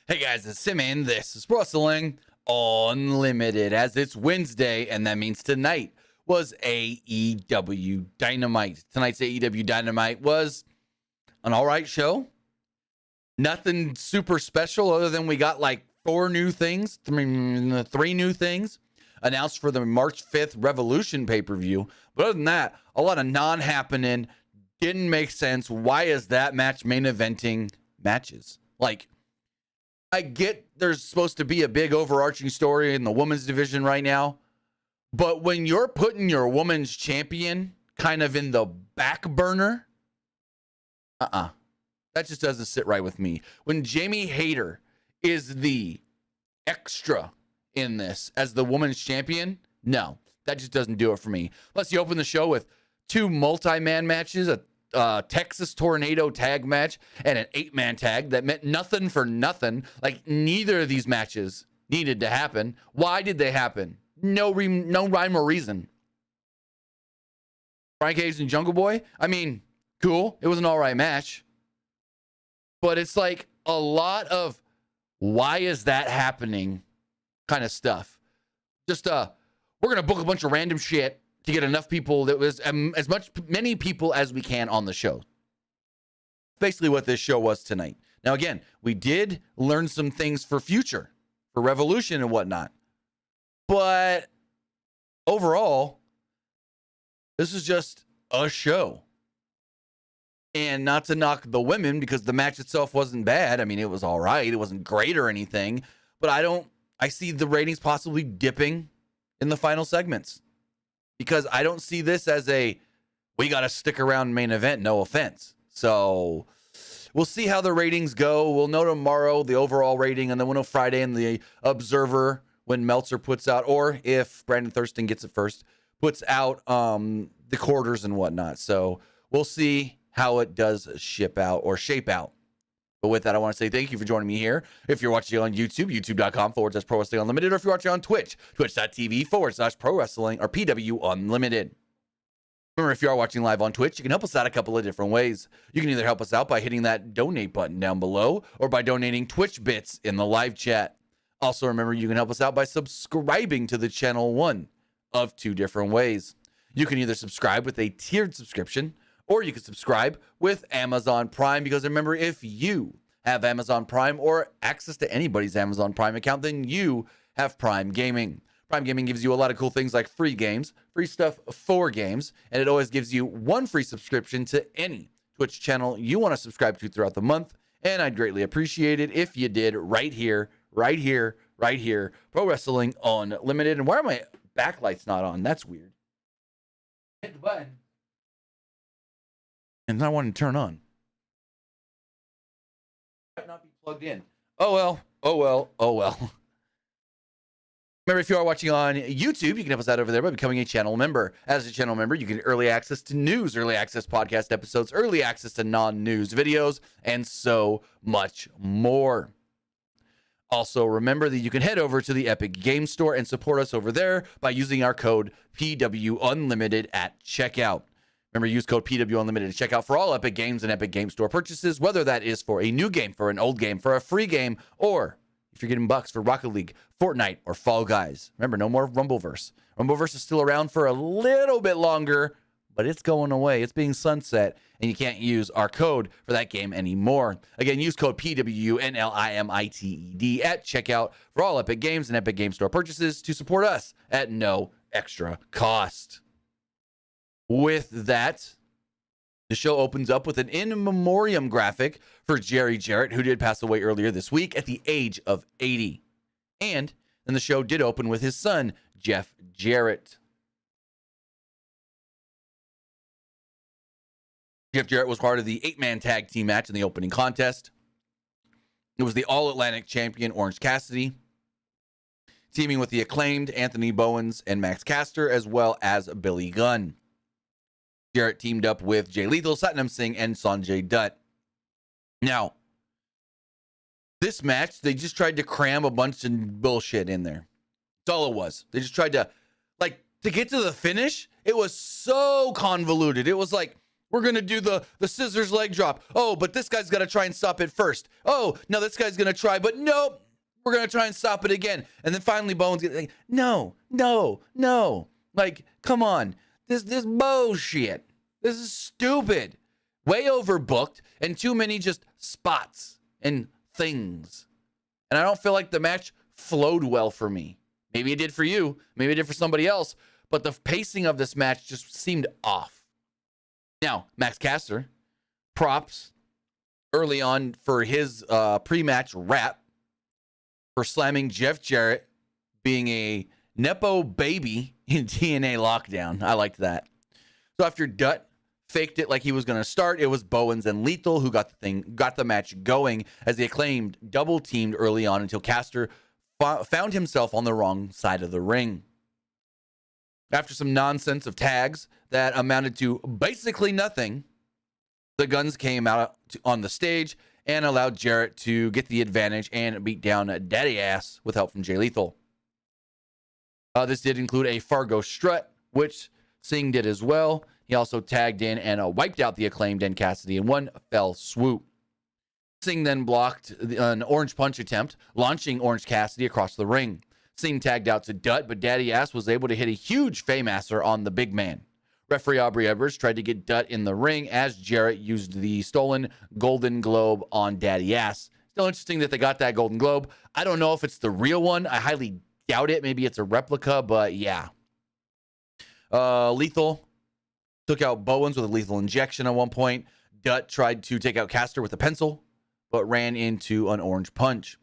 Hey guys, it's Sabian. This is Wrestling Unlimited, as it's Wednesday, and that means tonight was AEW Dynamite. Tonight's AEW Dynamite was an all right show. Nothing super special other than we got like three new things announced for the March 5th Revolution pay-per-view. But other than that, a lot of non-happening. Didn't make sense. Why is that match main eventing matches? Like, I get there's supposed to be a big overarching story in the women's division right now, but when you're putting your women's champion kind of in the back burner, that just doesn't sit right with me. When Jamie Hayter is the extra in this as the women's champion, no, that just doesn't do it for me. Plus, you open the show with two multi-man matches, a Texas Tornado tag match and an 8-man tag that meant nothing for nothing. Like, neither of these matches needed to happen. Why did they happen? No rhyme or reason. Brian Cage and Jungle Boy, I mean, cool. It was an all right match. But it's like a lot of why is that happening kind of stuff. Just, we're going to book a bunch of random shit to get enough people, that was many people as we can on the show. Basically what this show was tonight. Now, again, we did learn some things for future, for Revolution and whatnot. But overall, this is just a show. And not to knock the women, because the match itself wasn't bad. I mean, it was all right. It wasn't great or anything. But I see the ratings possibly dipping in the final segments. Because I don't see this as we got to stick around main event, no offense. So we'll see how the ratings go. We'll know tomorrow the overall rating, and then we'll know Friday in the Observer when Meltzer puts out, or if Brandon Thurston gets it first, puts out the quarters and whatnot. So we'll see how it does shape out. But with that, I want to say thank you for joining me here. If you're watching on YouTube, youtube.com/Pro Wrestling Unlimited, or if you're watching on Twitch, twitch.tv/Pro Wrestling or PW Unlimited. Remember, if you are watching live on Twitch, you can help us out a couple of different ways. You can either help us out by hitting that donate button down below, or by donating Twitch bits in the live chat. Also, remember, you can help us out by subscribing to the channel, one of two different ways. You can either subscribe with a tiered subscription, or you can subscribe with Amazon Prime, because remember, if you have Amazon Prime or access to anybody's Amazon Prime account, then you have Prime Gaming. Prime Gaming gives you a lot of cool things like free games, free stuff for games, and it always gives you one free subscription to any Twitch channel you want to subscribe to throughout the month. And I'd greatly appreciate it if you did right here, Pro Wrestling Unlimited. And why are my backlights not on? That's weird. Hit the button. And I want to turn on. Might not be plugged in. Oh well. Remember, if you are watching on YouTube, you can help us out over there by becoming a channel member. As a channel member, you get early access to news, early access podcast episodes, early access to non-news videos, and so much more. Also, remember that you can head over to the Epic Game Store and support us over there by using our code PW Unlimited at checkout. Remember, use code PW Unlimited to check out for all Epic Games and Epic Game Store purchases, whether that is for a new game, for an old game, for a free game, or if you're getting bucks for Rocket League, Fortnite, or Fall Guys. Remember, no more Rumbleverse. Rumbleverse is still around for a little bit longer, but it's going away. It's being sunset, and you can't use our code for that game anymore. Again, use code PWUNLIMITED at checkout for all Epic Games and Epic Game Store purchases to support us at no extra cost. With that, the show opens up with an in memoriam graphic for Jerry Jarrett, who did pass away earlier this week at the age of 80. And then the show did open with his son, Jeff Jarrett. Jeff Jarrett was part of the 8-man tag team match in the opening contest. It was the All-Atlantic champion, Orange Cassidy, teaming with the acclaimed Anthony Bowens and Max Caster, as well as Billy Gunn. Jarrett teamed up with Jay Lethal, Satnam Singh, and Sanjay Dutt. Now, this match, they just tried to cram a bunch of bullshit in there. That's all it was. They just tried to, to get to the finish, it was so convoluted. It was like We're going to do the scissors leg drop. Oh, but this guy's got to try and stop it first. Oh, no, this guy's going to try, but nope. We're going to try and stop it again. And then finally Bowens gets like, no. Like, come on. This bullshit. This is stupid. Way overbooked and too many just spots and things. And I don't feel like the match flowed well for me. Maybe it did for you. Maybe it did for somebody else. But the pacing of this match just seemed off. Now, Max Caster, props early on for his pre-match rap for slamming Jeff Jarrett being a Nepo baby in TNA Lockdown. I liked that. So after Dutt faked it like he was going to start, it was Bowens and Lethal who got the match going as the Acclaimed double teamed early on until Caster found himself on the wrong side of the ring. After some nonsense of tags that amounted to basically nothing, the Guns came out on the stage and allowed Jarrett to get the advantage and beat down Daddy Ass with help from Jay Lethal. This did include a Fargo strut, which Singh did as well. He also tagged in and wiped out the Acclaimed and Cassidy in one fell swoop. Singh then blocked an Orange Punch attempt, launching Orange Cassidy across the ring. Singh tagged out to Dutt, but Daddy Ass was able to hit a huge Faymaster on the big man. Referee Aubrey Edwards tried to get Dutt in the ring as Jarrett used the stolen Golden Globe on Daddy Ass. Still interesting that they got that Golden Globe. I don't know if it's the real one. I highly doubt it. Maybe it's a replica, but yeah. Lethal took out Bowens with a lethal injection at one point. Dutt tried to take out Caster with a pencil, but ran into an Orange Punch.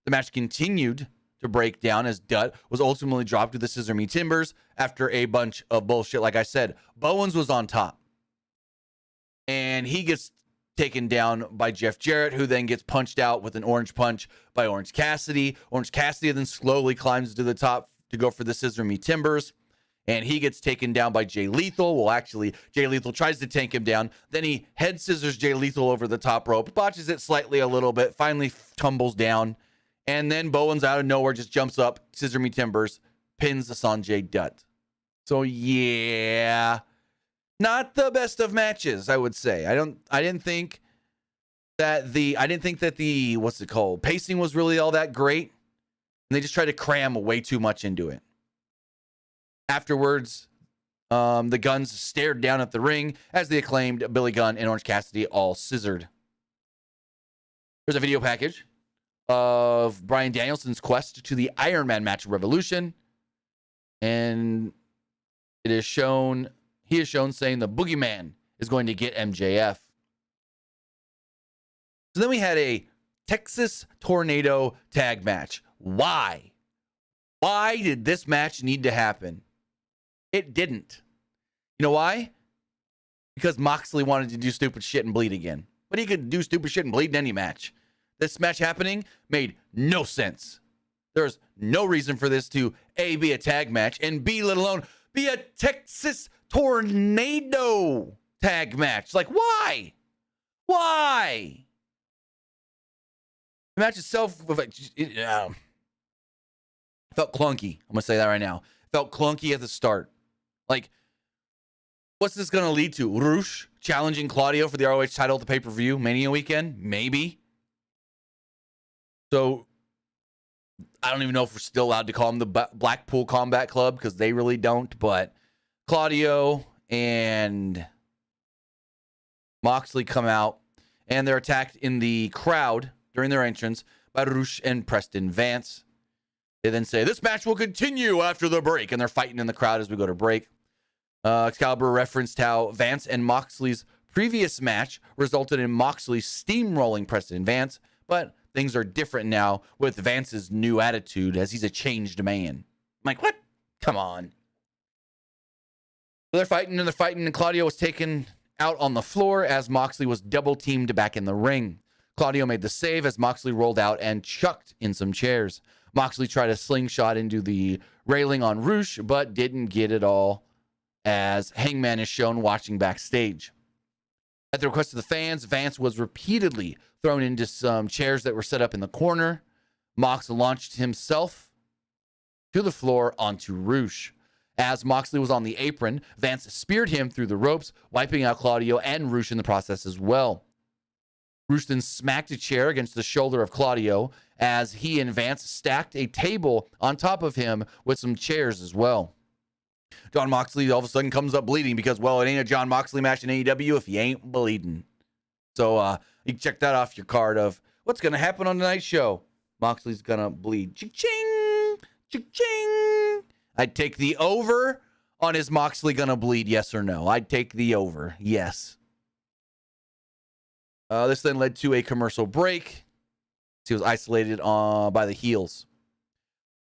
The match continued to break down as Dutt was ultimately dropped to the Scissor Me Timbers after a bunch of bullshit. Like I said, Bowens was on top. And he gets taken down by Jeff Jarrett, who then gets punched out with an Orange Punch by Orange Cassidy. Orange Cassidy then slowly climbs to the top to go for the Scissor Me Timbers. And he gets taken down by Jay Lethal. Well, actually, Jay Lethal tries to tank him down. Then he head scissors Jay Lethal over the top rope, botches it slightly a little bit, finally tumbles down. And then Bowens out of nowhere just jumps up, Scissor Me Timbers, pins Sanjay Dutt. So yeah, not the best of matches, I would say. I didn't think that the what's it called? Pacing was really all that great. And they just tried to cram way too much into it. Afterwards, the Guns stared down at the ring as the Acclaimed Billy Gunn and Orange Cassidy all scissored. There's a video package of Bryan Danielson's quest to the Iron Man match of Revolution. And he is shown saying the Boogeyman is going to get MJF. So then we had a Texas Tornado tag match. Why? Why did this match need to happen? It didn't. You know why? Because Moxley wanted to do stupid shit and bleed again. But he could do stupid shit and bleed in any match. This match happening made no sense. There's no reason for this to A, be a tag match, and B, let alone be a Texas Tornado tag match. Like, why? Why? The match itself felt clunky. I'm going to say that right now. Felt clunky at the start. Like, what's this going to lead to? Rush challenging Claudio for the ROH title at the pay-per-view Mania weekend? Maybe. So, I don't even know if we're still allowed to call them the Blackpool Combat Club because they really don't. But Claudio and Moxley come out and they're attacked in the crowd during their entrance by Rush and Preston Vance. They then say, this match will continue after the break. And they're fighting in the crowd as we go to break. Excalibur referenced how Vance and Moxley's previous match resulted in Moxley steamrolling Preston Vance. But things are different now with Vance's new attitude as he's a changed man. I'm like, what? Come on. So they're fighting and Claudio was taken out on the floor as Moxley was double teamed back in the ring. Claudio made the save as Moxley rolled out and chucked in some chairs. Moxley tried a slingshot into the railing on Rush, but didn't get it all as Hangman is shown watching backstage. At the request of the fans, Vance was repeatedly thrown into some chairs that were set up in the corner. Mox launched himself to the floor onto Rush. As Moxley was on the apron, Vance speared him through the ropes, wiping out Claudio and Rush in the process as well. Rush then smacked a chair against the shoulder of Claudio as he and Vance stacked a table on top of him with some chairs as well. John Moxley all of a sudden comes up bleeding because, well, it ain't a John Moxley match in AEW if he ain't bleeding. So you can check that off your card of what's going to happen on tonight's show. Moxley's going to bleed. Ching-ching! Ching-ching! I'd take the over on is Moxley going to bleed, yes or no? I'd take the over, yes. This then led to a commercial break. He was isolated by the heels.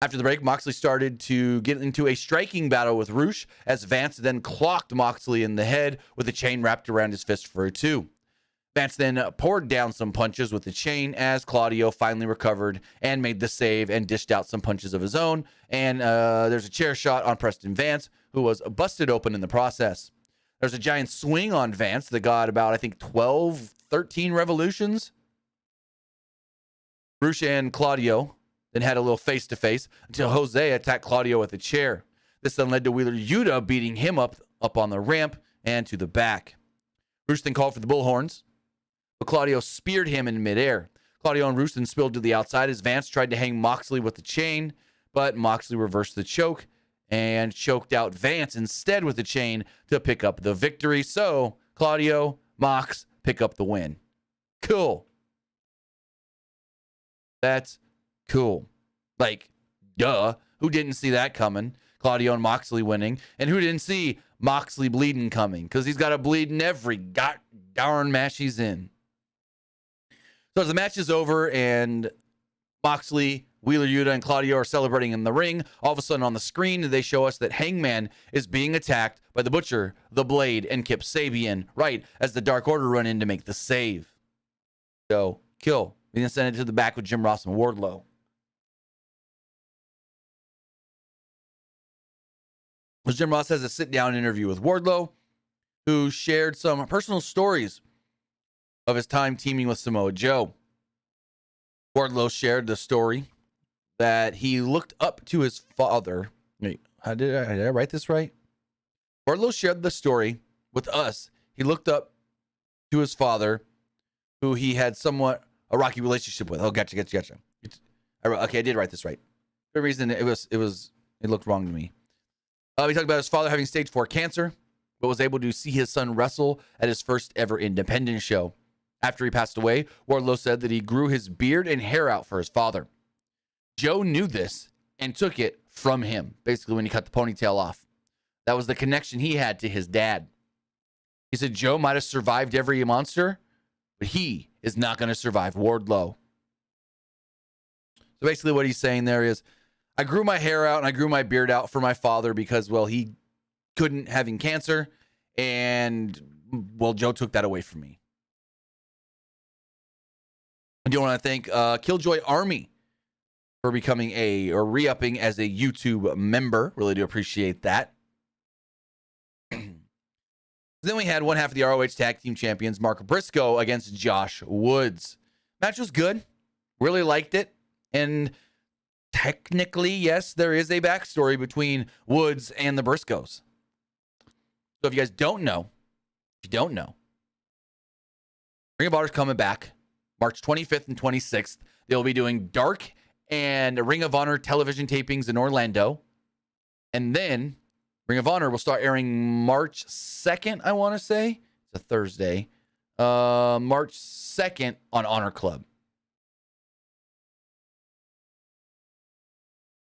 After the break, Moxley started to get into a striking battle with Rush as Vance then clocked Moxley in the head with a chain wrapped around his fist for a 2. Vance then poured down some punches with the chain as Claudio finally recovered and made the save and dished out some punches of his own. And there's a chair shot on Preston Vance, who was busted open in the process. There's a giant swing on Vance that got about, I think, 12, 13 revolutions. Rush and Claudio then had a little face-to-face until Jose attacked Claudio with a chair. This then led to Wheeler Yuta beating him up on the ramp and to the back. Rush then called for the bullhorns, but Claudio speared him in midair. Claudio and Rush then spilled to the outside as Vance tried to hang Moxley with the chain, but Moxley reversed the choke and choked out Vance instead with the chain to pick up the victory. So Claudio, Mox pick up the win. Cool. That's cool. Like, duh. Who didn't see that coming? Claudio and Moxley winning. And who didn't see Moxley bleeding coming? Because he's got to bleed in every darn match he's in. So as the match is over and Moxley, Wheeler Yuta, and Claudio are celebrating in the ring, all of a sudden on the screen, they show us that Hangman is being attacked by the Butcher, the Blade, and Kip Sabian, right as the Dark Order run in to make the save. So, kill. We then send it to the back with Jim Ross and Wardlow. Jim Ross has a sit-down interview with Wardlow, who shared some personal stories of his time teaming with Samoa Joe. Wardlow shared the story that he looked up to his father. Wait, did I write this right? Wardlow shared the story with us. He looked up to his father, who he had somewhat a rocky relationship with. Oh, gotcha. Okay, I did write this right. For a reason, it looked wrong to me. He talked about his father having stage 4 cancer, but was able to see his son wrestle at his first ever independent show. After he passed away, Wardlow said that he grew his beard and hair out for his father. Joe knew this and took it from him, basically when he cut the ponytail off. That was the connection he had to his dad. He said Joe might have survived every monster, but he is not going to survive Wardlow. So basically what he's saying there is, I grew my hair out and I grew my beard out for my father because, well, he couldn't having cancer, and, well, Joe took that away from me. I do want to thank Killjoy Army for becoming re-upping as a YouTube member. Really do appreciate that. Then we had one half of the ROH Tag Team Champions, Mark Briscoe, against Josh Woods. Match was good. Really liked it. And technically, yes, there is a backstory between Woods and the Briscoes. So if you guys don't know, Ring of Honor's coming back March 25th and 26th. They'll be doing Dark and Ring of Honor television tapings in Orlando. And then Ring of Honor will start airing March 2nd, I want to say. It's a Thursday. March 2nd on Honor Club.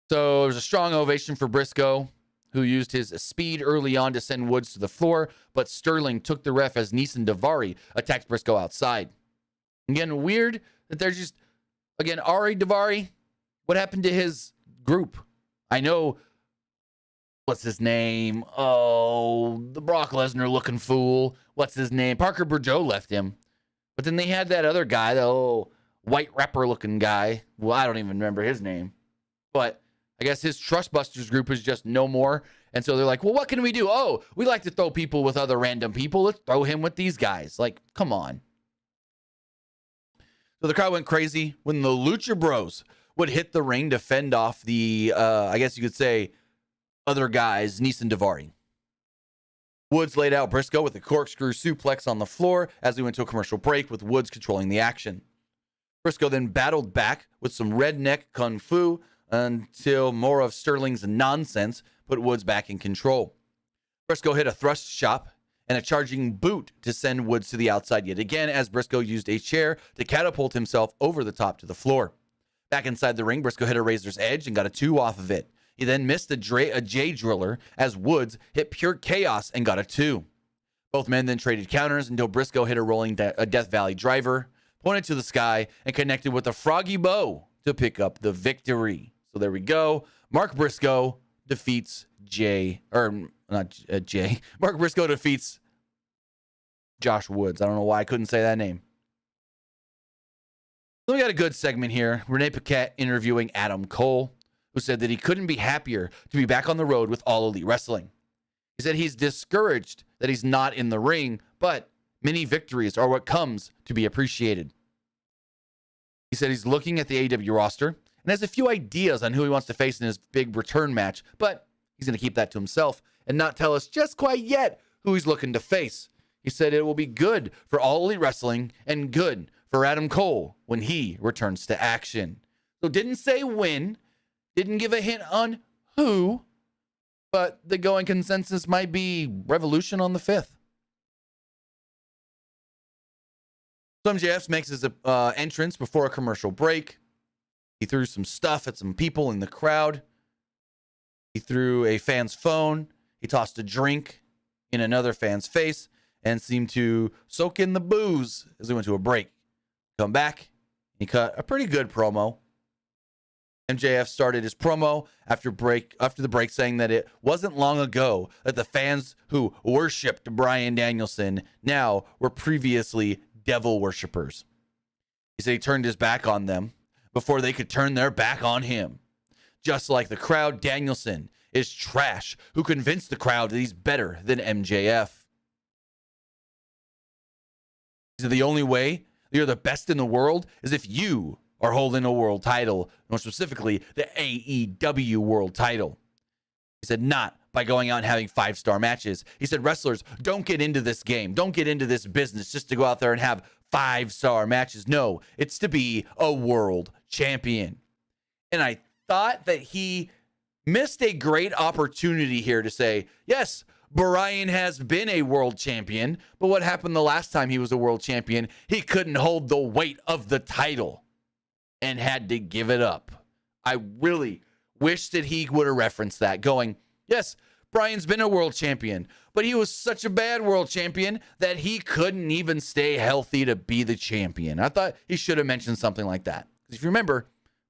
So there's a strong ovation for Briscoe, who used his speed early on to send Woods to the floor, but Sterling took the ref as Neeson Davari attacked Briscoe outside. Again, weird that they're just, again, Ari Davari, what happened to his group? I know, what's his name? Oh, the Brock Lesnar looking fool. What's his name? Parker Boudreaux left him. But then they had that other guy, the white rapper looking guy. Well, I don't even remember his name. But I guess his Trustbusters group is just no more. And so they're like, well, what can we do? Oh, we like to throw people with other random people. Let's throw him with these guys. Like, come on. So the crowd went crazy when the Lucha Bros would hit the ring to fend off the, I guess you could say, other guys, Neeson and Daivari. Woods laid out Brisco with a corkscrew suplex on the floor as we went to a commercial break, with Woods controlling the action. Brisco then battled back with some redneck kung fu until more of Sterling's nonsense put Woods back in control. Brisco hit a thrust chop and a charging boot to send Woods to the outside yet again, as Brisco used a chair to catapult himself over the top to the floor. Back inside the ring, Brisco hit a razor's edge and got a 2 off of it. He then missed a J driller as Woods hit pure chaos and got a 2. Both men then traded counters until Brisco hit a rolling Death Valley driver, pointed to the sky, and connected with a froggy bow to pick up the victory. So there we go. Mark Brisco defeats Mark Brisco defeats Josh Woods. I don't know why I couldn't say that name. So we got a good segment here. Renee Paquette interviewing Adam Cole, who said that he couldn't be happier to be back on the road with All Elite Wrestling. He said he's discouraged that he's not in the ring, but many victories are what comes to be appreciated. He said he's looking at the AEW roster and has a few ideas on who he wants to face in his big return match, but he's going to keep that to himself and not tell us just quite yet who he's looking to face. He said it will be good for All Elite Wrestling and good for Adam Cole when he returns to action. So didn't say when, didn't give a hint on who, but the going consensus might be Revolution on the 5th. So MJF makes his entrance before a commercial break. He threw some stuff at some people in the crowd. He threw a fan's phone. He tossed a drink in another fan's face and seemed to soak in the booze as he went to a break. Come back, he cut a pretty good promo. MJF started his promo after the break saying that it wasn't long ago that the fans who worshipped Bryan Danielson now were previously devil worshippers. He said he turned his back on them before they could turn their back on him. Just like the crowd, Danielson is trash who convinced the crowd that he's better than MJF. He said the only way you're the best in the world is if you are holding a world title, more specifically the AEW world title. He said not by going out and having 5-star matches. He said wrestlers don't get into this game, don't get into this business just to go out there and have 5-star matches. No, it's to be a world champion. And I thought that he missed a great opportunity here to say, yes, Bryan has been a world champion, but what happened the last time he was a world champion? He couldn't hold the weight of the title and had to give it up. I really wish that he would have referenced that, going, yes, Bryan's been a world champion, but he was such a bad world champion that he couldn't even stay healthy to be the champion. I thought he should have mentioned something like that. Because if you remember,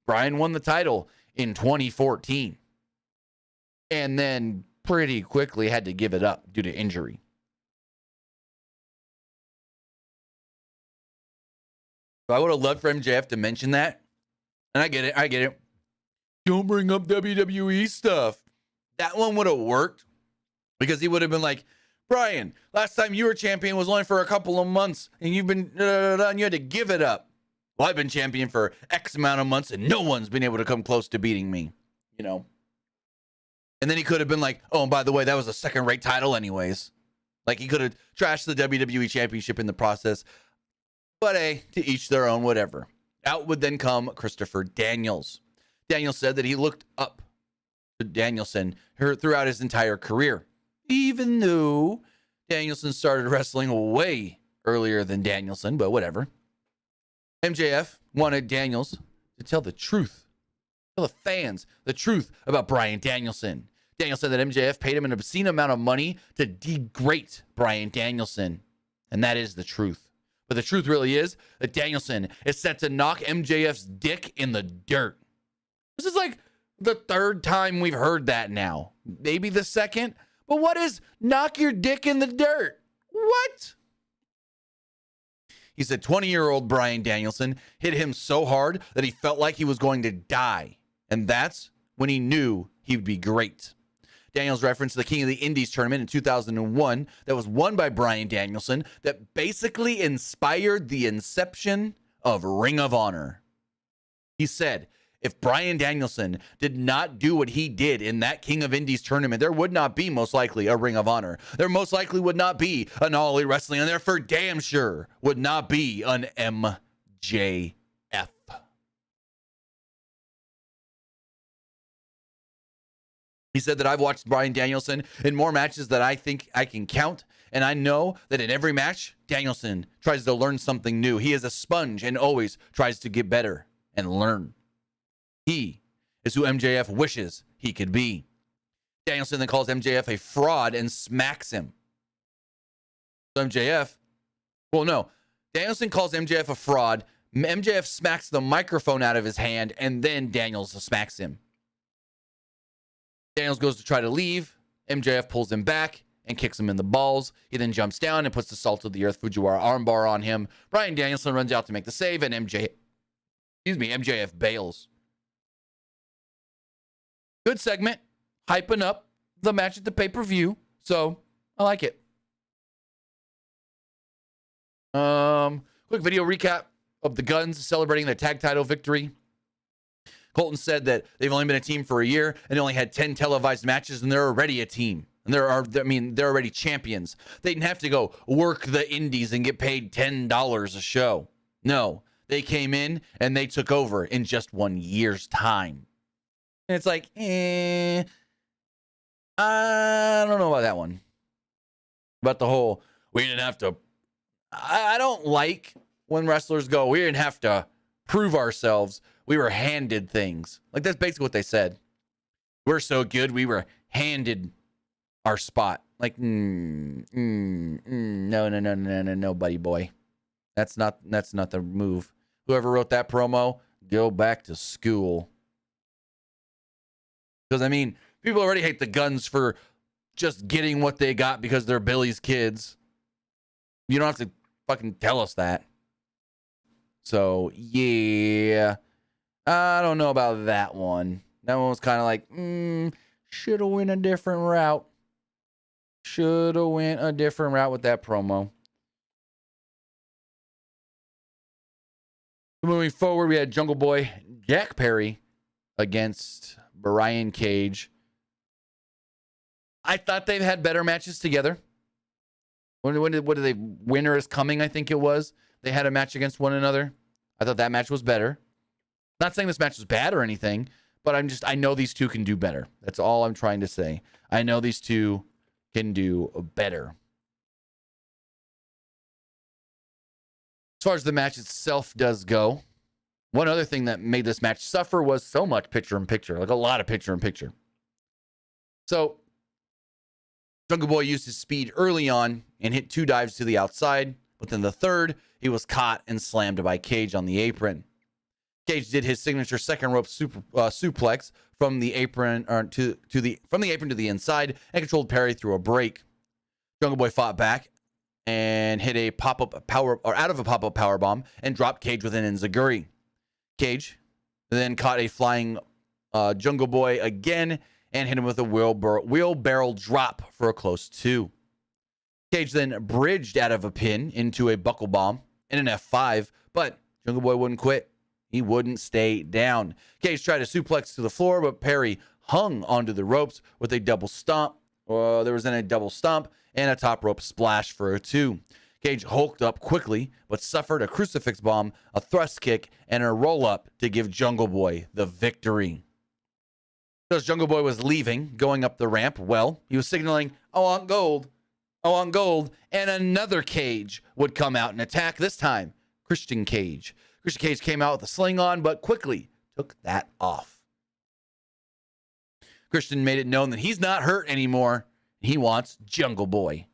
Bryan won the title in 2014 and then pretty quickly had to give it up due to injury. So I would have loved for MJF to mention that. And I get it. Don't bring up WWE stuff. That one would have worked because he would have been like, Bryan, last time you were champion was only for a couple of months and you've been, and you had to give it up. Well, I've been champion for X amount of months and no one's been able to come close to beating me, you know? And then he could have been like, oh, and by the way, that was a second-rate title anyways. Like, he could have trashed the WWE Championship in the process. But, hey, to each their own, whatever. Out would then come Christopher Daniels. Daniels said that he looked up to Danielson throughout his entire career, even though Danielson started wrestling way earlier than Danielson, but whatever. MJF wanted Daniels to tell the truth. Tell the fans the truth about Bryan Danielson. Daniels said that MJF paid him an obscene amount of money to degrade Bryan Danielson. And that is the truth. But the truth really is that Danielson is set to knock MJF's dick in the dirt. This is like the 3rd time we've heard that now. Maybe the 2nd. But what is knock your dick in the dirt? What? He said 20-year-old Bryan Danielson hit him so hard that he felt like he was going to die. And that's when he knew he would be great. Daniels referenced the King of the Indies tournament in 2001 that was won by Bryan Danielson that basically inspired the inception of Ring of Honor. He said, If Bryan Danielson did not do what he did in that King of Indies tournament, there would not be most likely a Ring of Honor. There most likely would not be an All Elite Wrestling, and there for damn sure would not be an MJF. He said that I've watched Bryan Danielson in more matches than I think I can count, and I know that in every match, Danielson tries to learn something new. He is a sponge and always tries to get better and learn. He is who MJF wishes he could be. Danielson then calls MJF a fraud and smacks him. So Danielson calls MJF a fraud. MJF smacks the microphone out of his hand, and then Daniels smacks him. Daniels goes to try to leave. MJF pulls him back and kicks him in the balls. He then jumps down and puts the Salt of the Earth Fujiwara armbar on him. Bryan Danielson runs out to make the save, and MJF bails. Good segment, hyping up the match at the pay-per-view. So I like it. Quick video recap of the Guns celebrating their tag title victory. Colton said that they've only been a team for a year and they only had 10 televised matches, and they're already a team. And they're already champions. They didn't have to go work the indies and get paid $10 a show. No, they came in and they took over in just 1 year's time. And it's like, I don't know about that one. About the whole, we didn't have to. I don't like when wrestlers go, we didn't have to prove ourselves. We were handed things. Like, that's basically what they said. We're so good, we were handed our spot. Like, no, buddy boy. That's not the move. Whoever wrote that promo, go back to school. Because, I mean, people already hate the Guns for just getting what they got because they're Billy's kids. You don't have to fucking tell us that. So, yeah. I don't know about that one. That one was kind of like, should have went a different route. Should have went a different route with that promo. Moving forward, we had Jungle Boy Jack Perry against Brian Cage. I thought they've had better matches together. What did they? Winter is Coming, I think it was. They had a match against one another. I thought that match was better. Not saying this match was bad or anything, but I know these two can do better. That's all I'm trying to say. I know these two can do better. As far as the match itself does go, one other thing that made this match suffer was so much picture-in-picture, like a lot of picture-in-picture. So, Jungle Boy used his speed early on and hit 2 dives to the outside, but then the third, he was caught and slammed by Cage on the apron. Cage did his signature second rope suplex from the apron to the inside and controlled Perry through a break. Jungle Boy fought back and hit a pop-up power bomb and dropped Cage with an enziguri. Cage then caught a flying Jungle Boy again and hit him with a wheelbarrow drop for a close 2. Cage then bridged out of a pin into a buckle bomb and an F5, but Jungle Boy wouldn't quit. He wouldn't stay down. Cage tried to suplex to the floor, but Perry hung onto the ropes with a double stomp. There was then a double stomp and a top rope splash for a 2. Cage hulked up quickly, but suffered a crucifix bomb, a thrust kick, and a roll-up to give Jungle Boy the victory. As Jungle Boy was leaving, going up the ramp, well, he was signaling, I want gold, and another Cage would come out and attack, this time, Christian Cage. Christian Cage came out with a sling on, but quickly took that off. Christian made it known that he's not hurt anymore. He wants Jungle Boy.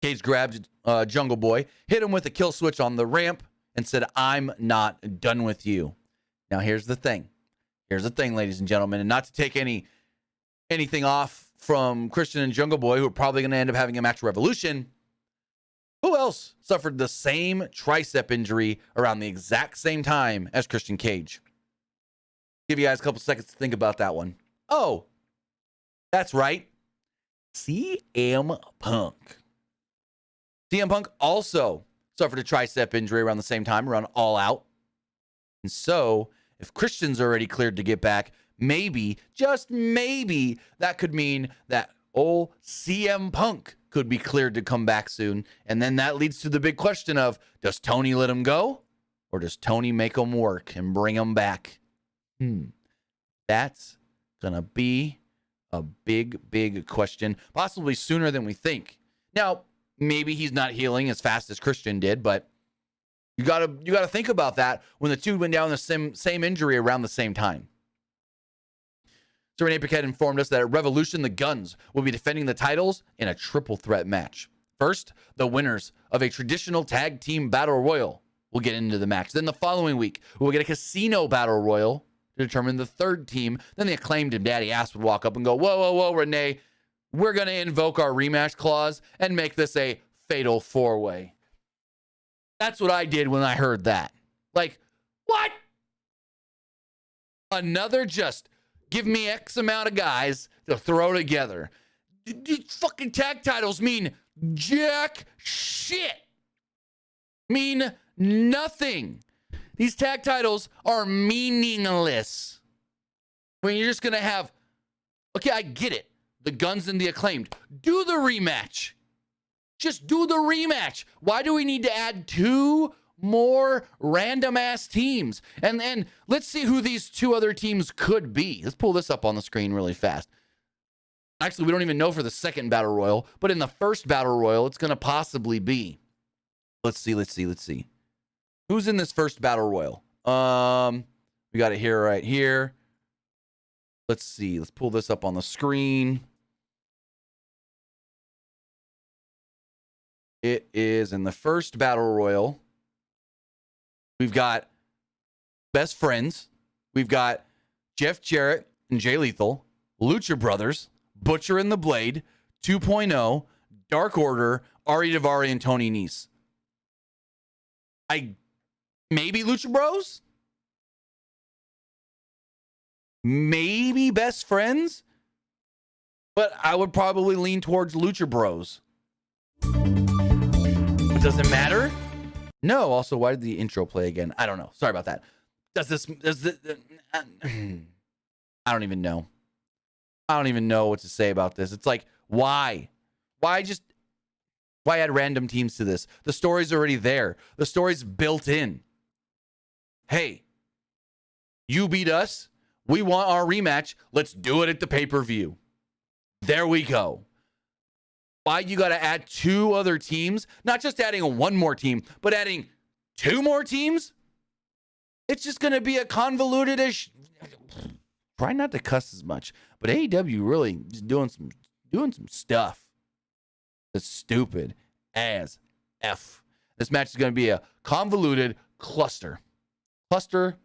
Cage grabbed Jungle Boy, hit him with a kill switch on the ramp, and said, I'm not done with you. Now, here's the thing. Ladies and gentlemen, and not to take anything off from Christian and Jungle Boy, who are probably going to end up having a match at Revolution. Who else suffered the same tricep injury around the exact same time as Christian Cage? Give you guys a couple seconds to think about that one. Oh, that's right. CM Punk. CM Punk also suffered a tricep injury around the same time, around All Out. And so if Christian's already cleared to get back, maybe, just maybe, that could mean that old CM Punk could be cleared to come back soon. And then that leads to the big question of, does Tony let him go? Or does Tony make him work and bring him back? That's going to be a big, big question, possibly sooner than we think. Now, maybe he's not healing as fast as Christian did, but you gotta think about that when the two went down the same injury around the same time. So Renee Paquette informed us that at Revolution, the Guns will be defending the titles in a triple threat match. First, the winners of a traditional tag team battle royal will get into the match. Then the following week, we'll get a casino battle royal to determine the third team. Then the Acclaimed and Daddy Ass would walk up and go, whoa, whoa, whoa, Renee, we're going to invoke our rematch clause and make this a fatal four-way. That's what I did when I heard that. Like, what? Another just give me X amount of guys to throw together. These fucking tag titles mean jack shit. Mean nothing. These tag titles are meaningless. When you're just going to have, okay, I get it. The Guns and the Acclaimed. Do the rematch. Just do the rematch. Why do we need to add two more random ass teams? And then let's see who these two other teams could be. Let's pull this up on the screen really fast. Actually, we don't even know for the second battle royal, but in the first battle royal, it's going to possibly be. Let's see. Who's in this first battle royal? We got it here, right here. Let's see. Let's pull this up on the screen. It is in the first battle royal. We've got Best Friends. We've got Jeff Jarrett and Jay Lethal, Lucha Brothers, Butcher and the Blade, 2.0, Dark Order, Ari Daivari, and Tony Nese. Maybe Lucha Bros? Maybe Best Friends? But I would probably lean towards Lucha Bros. Does it matter? No. Also, why did the intro play again? I don't know. Sorry about that. I don't even know. I don't even know what to say about this. It's like, why? Why add random teams to this? The story's already there. The story's built in. Hey, you beat us. We want our rematch. Let's do it at the pay-per-view. There we go. Why you got to add two other teams? Not just adding one more team, but adding two more teams? It's just going to be a convoluted-ish. Try not to cuss as much, but AEW really just doing some stuff that's stupid as F. This match is going to be a convoluted cluster. Fuck.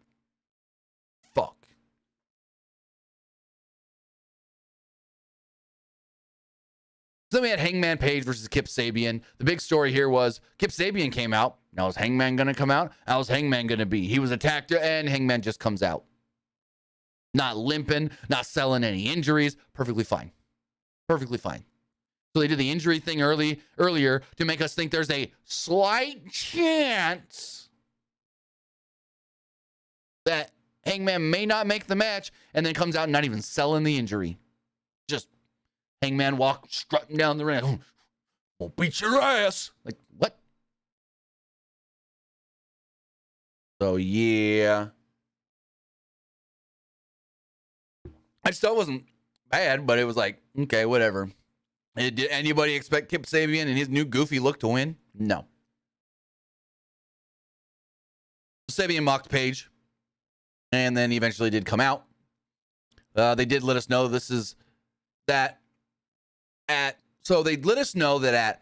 So then we had Hangman Page versus Kip Sabian. The big story here was Kip Sabian came out. Now is Hangman going to come out? How's Hangman going to be? He was attacked and Hangman just comes out. Not limping, not selling any injuries. Perfectly fine. Perfectly fine. So they did the injury thing earlier to make us think there's a slight chance that Hangman may not make the match and then comes out not even selling the injury. Just Hangman strutting down the ring. We'll beat your ass. Like, what? So, yeah. I still wasn't bad, but it was like, okay, whatever. Did anybody expect Kip Sabian and his new goofy look to win? No. Sabian mocked Page, and then he eventually did come out. They did let us know so they let us know that at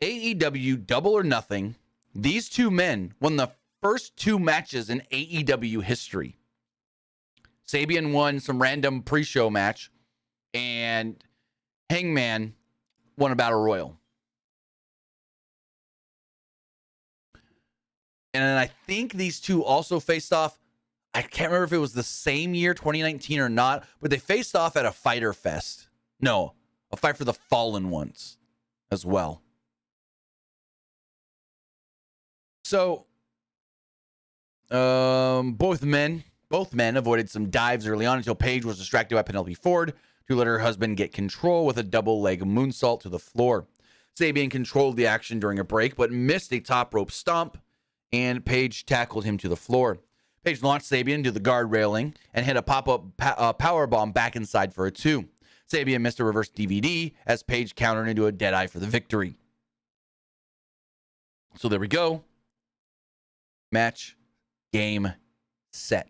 AEW Double or Nothing, these two men won the first two matches in AEW history. Sabian won some random pre-show match, and Hangman won a battle royal. And then I think these two also faced off. I can't remember if it was the same year, 2019 or not, but they faced off at a Fyter Fest. No, a Fight for the Fallen once as well. So, both men Both men avoided some dives early on until Paige was distracted by Penelope Ford to let her husband get control with a double leg moonsault to the floor. Sabian controlled the action during a break, but missed a top rope stomp, and Paige tackled him to the floor. Paige launched Sabian to the guard railing and hit a pop-up power bomb back inside for a 2. Sabian missed a reverse DVD as Paige countered into a deadeye for the victory. So there we go. Match, game, set.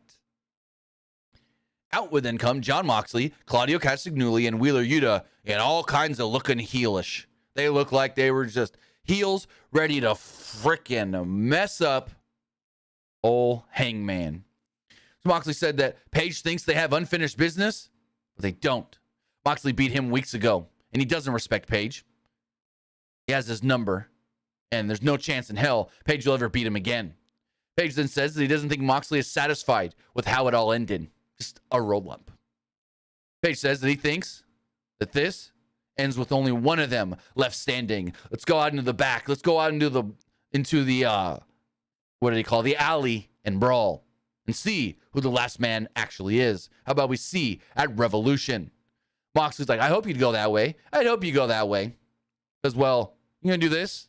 Out would then come Jon Moxley, Claudio Castagnoli, and Wheeler Yuta in all kinds of looking heelish. They look like they were just heels ready to frickin' mess up old Hangman. So Moxley said that Paige thinks they have unfinished business, but they don't. Moxley beat him weeks ago, and he doesn't respect Paige. He has his number, and there's no chance in hell Paige will ever beat him again. Paige then says that he doesn't think Moxley is satisfied with how it all ended. Just a roll-up. Paige says that he thinks that this ends with only one of them left standing. Let's go out into the back. Let's go out into the what do they call the alley and brawl and see who the last man actually is. How about we see at Revolution? Moxley's like, I hope you'd go that way. I'd hope you go that way. Because, well, you're going to do this?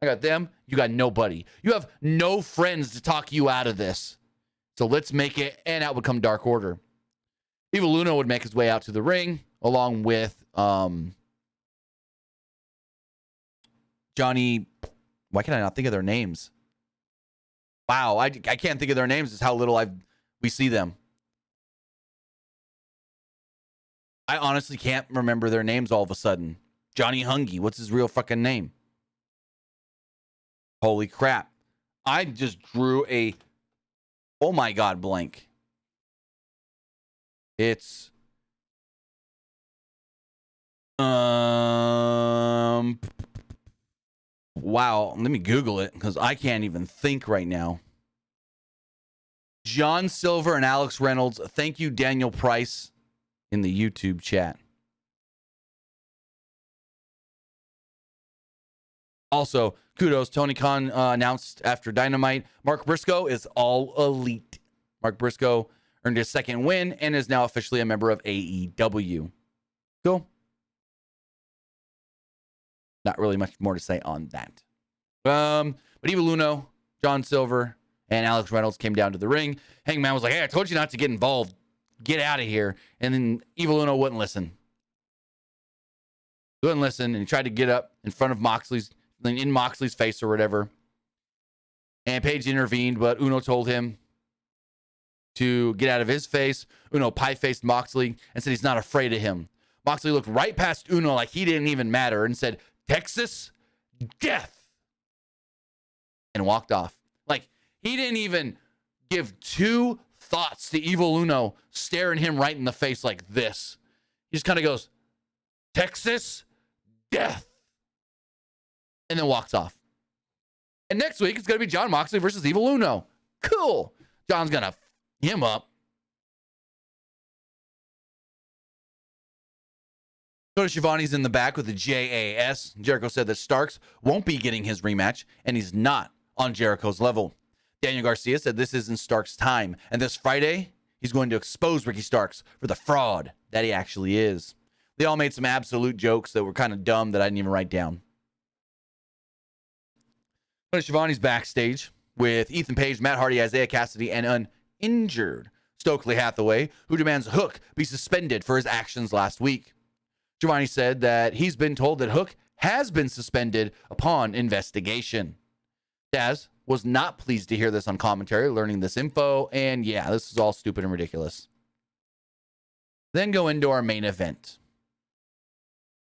I got them. You got nobody. You have no friends to talk you out of this. So let's make it, and out would come Dark Order. Evil Uno would make his way out to the ring, along with Johnny. Why can I not think of their names? Wow, I can't think of their names. Is how little we see them. I honestly can't remember their names all of a sudden. Johnny Hungy, what's his real fucking name? Holy crap. I just drew a, oh my God, blank. It's, wow, let me Google it because I can't even think right now. John Silver and Alex Reynolds. Thank you, Daniel Price, in the YouTube chat. Also, kudos. Tony Khan announced after Dynamite, Mark Briscoe is all elite. Mark Briscoe earned his second win and is now officially a member of AEW. Cool. Not really much more to say on that. But Evil Uno, John Silver, and Alex Reynolds came down to the ring. Hangman was like, hey, I told you not to get involved. Get out of here. And then Evil Uno wouldn't listen. Wouldn't listen, and he tried to get up in front of Moxley's face or whatever. And Paige intervened, but Uno told him to get out of his face. Uno pie-faced Moxley and said he's not afraid of him. Moxley looked right past Uno like he didn't even matter and said, Texas, death, and walked off. Like, he didn't even give two thoughts to Evil Uno staring him right in the face like this. He just kind of goes, Texas, death, and then walks off. And next week, it's going to be Jon Moxley versus Evil Uno. Cool. John's going to f him up. Tony Schiavone's in the back with the JAS. Jericho said that Starks won't be getting his rematch, and he's not on Jericho's level. Daniel Garcia said this isn't Starks' time, and this Friday, he's going to expose Ricky Starks for the fraud that he actually is. They all made some absolute jokes that were kind of dumb that I didn't even write down. Tony Schiavone's backstage with Ethan Page, Matt Hardy, Isaiah Cassidy, and an injured Stokely Hathaway, who demands Hook be suspended for his actions last week. Schiavone said that he's been told that Hook has been suspended upon investigation. Daz was not pleased to hear this on commentary, learning this info, and yeah, this is all stupid and ridiculous. Then go into our main event.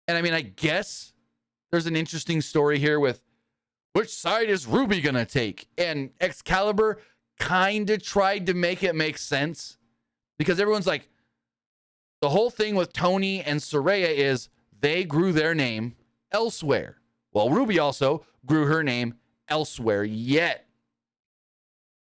And I mean, I guess there's an interesting story here with which side is Ruby going to take? And Excalibur kind of tried to make it make sense because everyone's like, the whole thing with Tony and Saraya is they grew their name elsewhere. Well, Ruby also grew her name elsewhere yet.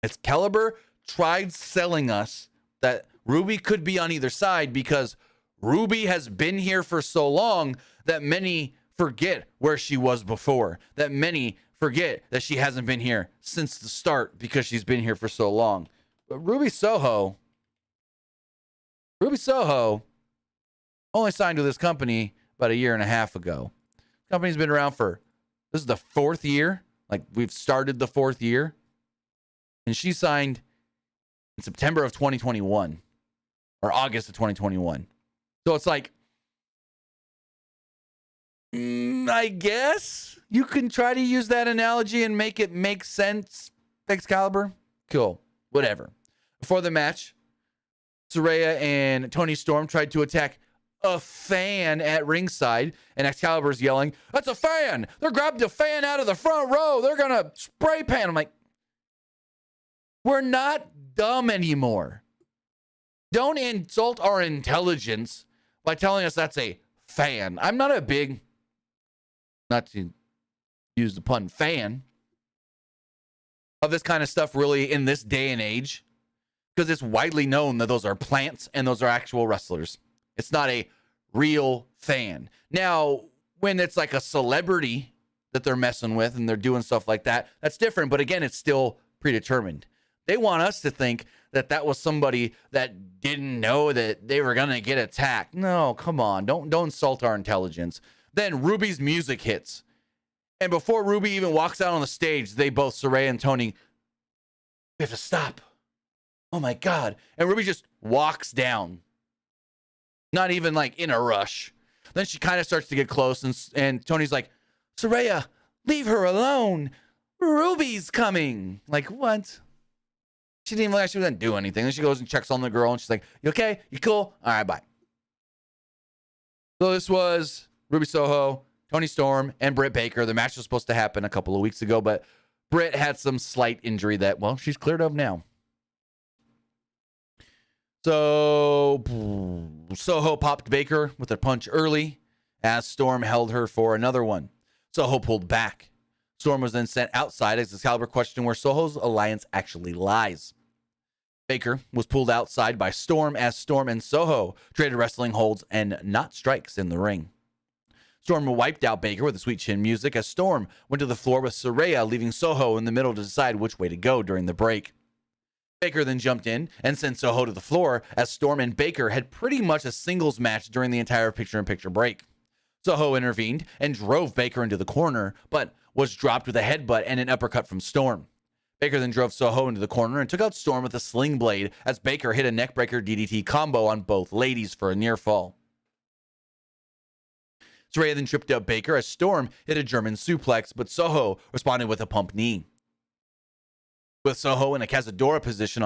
Excalibur tried selling us that Ruby could be on either side because Ruby has been here for so long that many forget where she was before, that many forget that she hasn't been here since the start because she's been here for so long. But Ruby Soho only signed to this company about 1.5 years ago. The company's been around this is the 4th year. Like, we've started the 4th year. And she signed in September of 2021 or August of 2021. So it's like, I guess you can try to use that analogy and make it make sense, Excalibur. Cool. Whatever. Before the match, Saraya and Toni Storm tried to attack a fan at ringside, and Excalibur's yelling, "That's a fan! They're grabbing a fan out of the front row. They're going to spray paint." I'm like, we're not dumb anymore. Don't insult our intelligence by telling us that's a fan. I'm not a big, not to use the pun, fan of this kind of stuff really in this day and age, because it's widely known that those are plants and those are actual wrestlers. It's not a real fan. Now, when it's like a celebrity that they're messing with and they're doing stuff like that, that's different. But again, it's still predetermined. They want us to think that that was somebody that didn't know that they were going to get attacked. No, come on. Don't insult our intelligence. Then Ruby's music hits. And before Ruby even walks out on the stage, they both, Saraya and Toni, we have to stop. Oh my God. And Ruby just walks down. Not even like in a rush. Then she kind of starts to get close, and Tony's like, "Saraya, leave her alone. Ruby's coming." Like, what? She didn't even like she was gonna do anything. Then she goes and checks on the girl, and she's like, "You okay? You cool? All right, bye." So this was Ruby Soho, Toni Storm, and Britt Baker. The match was supposed to happen a couple of weeks ago, but Britt had some slight injury that, well, she's cleared of now. So Soho popped Baker with a punch early as Storm held her for another one. Soho pulled back. Storm was then sent outside as Excalibur questioned where Soho's alliance actually lies. Baker was pulled outside by Storm as Storm and Soho traded wrestling holds and not strikes in the ring. Storm wiped out Baker with the sweet chin music as Storm went to the floor with Saraya, leaving Soho in the middle to decide which way to go during the break. Baker then jumped in and sent Soho to the floor as Storm and Baker had pretty much a singles match during the entire picture-in-picture break. Soho intervened and drove Baker into the corner, but was dropped with a headbutt and an uppercut from Storm. Baker then drove Soho into the corner and took out Storm with a sling blade as Baker hit a neckbreaker DDT combo on both ladies for a near fall. Saraya then tripped up Baker as Storm hit a German suplex, but Soho responded with a pump knee. With Soho in a Cazadora position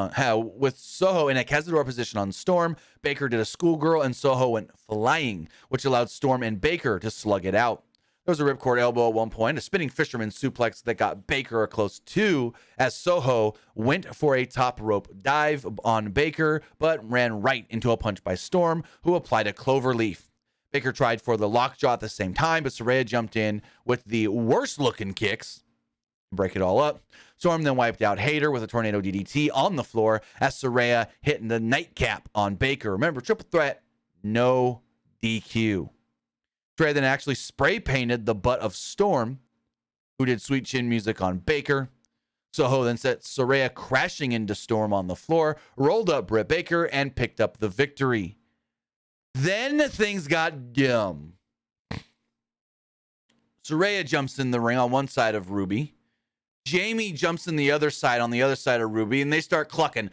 on Storm, Baker did a schoolgirl and Soho went flying, which allowed Storm and Baker to slug it out. There was a ripcord elbow at one point, a spinning fisherman suplex that got Baker a close 2 as Soho went for a top rope dive on Baker, but ran right into a punch by Storm, who applied a cloverleaf. Baker tried for the lockjaw at the same time, but Saraya jumped in with the worst looking kicks to break it all up. Storm then wiped out Hayter with a tornado DDT on the floor as Saraya hit the nightcap on Baker. Remember, triple threat, no DQ. Saraya then actually spray painted the butt of Storm, who did sweet chin music on Baker. Soho then set Saraya crashing into Storm on the floor, rolled up Britt Baker, and picked up the victory. Then things got dumb. Saraya jumps in the ring on one side of Ruby. Jamie jumps in the other side on the other side of Ruby, and they start clucking.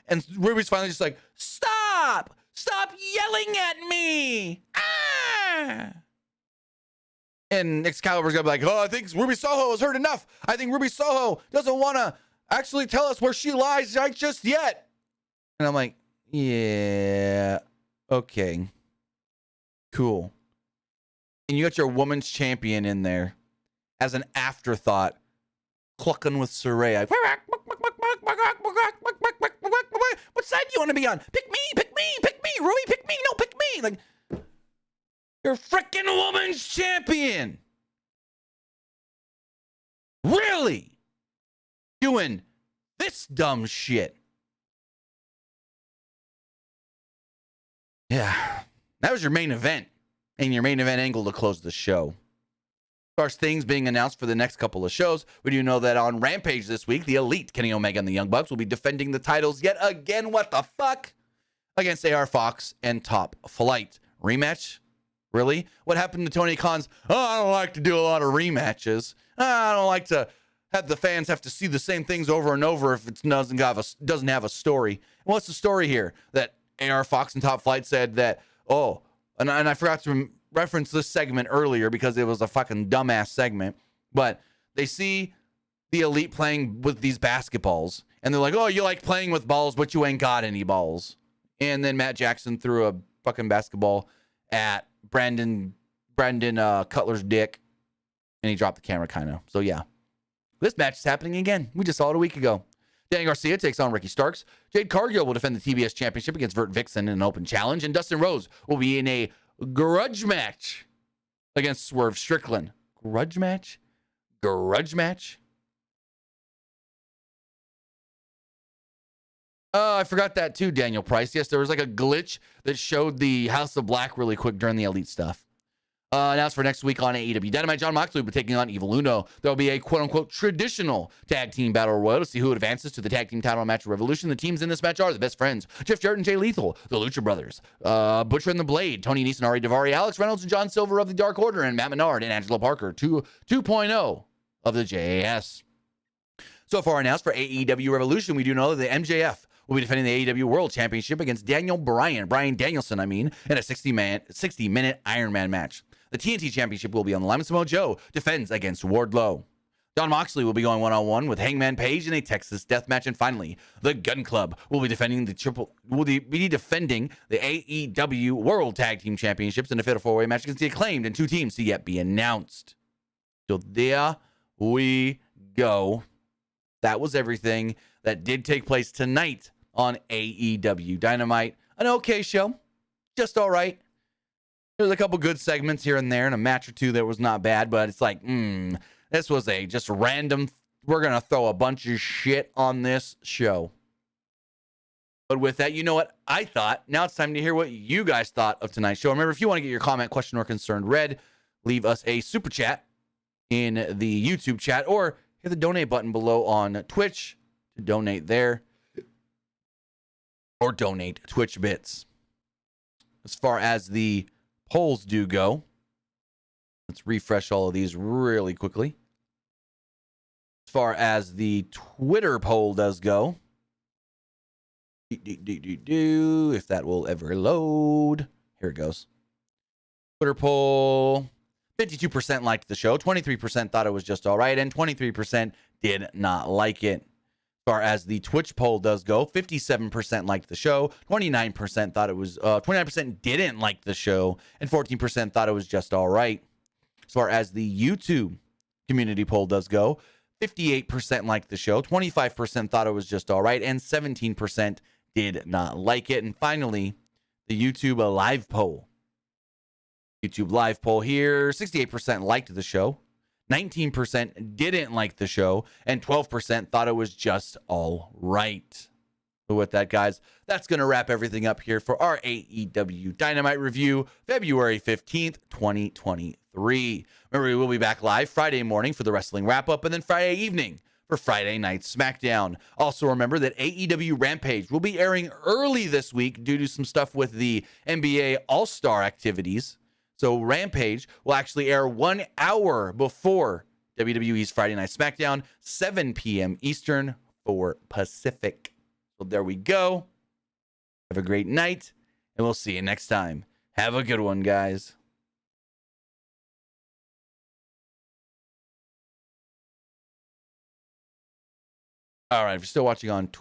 And Ruby's finally just like, "Stop! Stop yelling at me! Ah!" And Excalibur's gonna be like, "Oh, I think Ruby Soho has heard enough. I think Ruby Soho doesn't want to actually tell us where she lies right just yet." And I'm like, yeah, okay, cool. And you got your women's champion in there as an afterthought, clucking with Saraya. What side do you want to be on? Pick me, pick me, pick me. Ruby, pick me. No, pick me. Like, you're freaking women's champion. Really? Doing this dumb shit. Yeah, that was your main event and your main event angle to close the show. As far as things being announced for the next couple of shows, we do know that on Rampage this week, the Elite, Kenny Omega and the Young Bucks, will be defending the titles yet again. What the fuck? Against AR Fox and Top Flight. Rematch? Really? What happened to Tony Khan's, I don't like to do a lot of rematches. I don't like to have the fans have to see the same things over and over if it doesn't have a story. And what's the story here? That AR Fox and Top Flight said that, and I forgot to reference this segment earlier because it was a fucking dumbass segment, but they see the Elite playing with these basketballs, and they're like, you like playing with balls, but you ain't got any balls. And then Matt Jackson threw a fucking basketball at Brandon Cutler's dick, and he dropped the camera kind of. So yeah, this match is happening again. We just saw it a week ago. Danny Garcia takes on Ricky Starks. Jade Cargill will defend the TBS Championship against Vert Vixen in an open challenge, and Dustin Rhodes will be in a grudge match against Swerve Strickland. Grudge match? Oh, I forgot that too, Daniel Price. Yes, there was like a glitch that showed the House of Black really quick during the Elite stuff. Announced for next week on AEW Dynamite, Jon Moxley will be taking on Evil Uno. There'll be a quote-unquote traditional tag team battle royal to see who advances to the tag team title match of Revolution. The teams in this match are the Best Friends, Jeff Jarrett and Jay Lethal, the Lucha Brothers, Butcher and the Blade, Tony Nese and Ari Daivari, Alex Reynolds and John Silver of the Dark Order, and Matt Menard and Angelo Parker, 2.0 of the JAS. So far announced for AEW Revolution, we do know that the MJF will be defending the AEW World Championship against Brian Danielson, in a 60-minute Iron Man match. The TNT Championship will be on the line. Samoa Joe defends against Wardlow. Jon Moxley will be going one-on-one with Hangman Page in a Texas death match. And finally, the Gun Club will be defending the AEW World Tag Team Championships in a fatal four-way match against the Acclaimed and two teams to yet be announced. So there we go. That was everything that did take place tonight on AEW Dynamite. An okay show. Just all right. There's a couple good segments here and there and a match or two that was not bad, but it's like, this was a just random, we're going to throw a bunch of shit on this show. But with that, you know what I thought. Now it's time to hear what you guys thought of tonight's show. Remember, if you want to get your comment, question, or concern read, leave us a super chat in the YouTube chat or hit the donate button below on Twitch to donate there or donate Twitch bits. As far as the polls do go, let's refresh all of these really quickly. As far as the Twitter poll does go, if that will ever load, here it goes. Twitter poll, 52% liked the show, 23% thought it was just all right, and 23% did not like it. As far as the Twitch poll does go, 57% liked the show, 29% thought it was, 29% didn't like the show, and 14% thought it was just all right. As far as the YouTube community poll does go, 58% liked the show, 25% thought it was just all right, and 17% did not like it. And finally, the YouTube live poll. YouTube live poll here, 68% liked the show, 19% didn't like the show, and 12% thought it was just all right. So with that, guys, that's going to wrap everything up here for our AEW Dynamite review, February 15th, 2023. Remember, we will be back live Friday morning for the wrestling wrap-up, and then Friday evening for Friday Night SmackDown. Also remember that AEW Rampage will be airing early this week due to some stuff with the NBA All-Star activities. So Rampage will actually air 1 hour before WWE's Friday Night SmackDown, 7 p.m. Eastern, 4 Pacific. So there we go. Have a great night, and we'll see you next time. Have a good one, guys. All right, if you're still watching on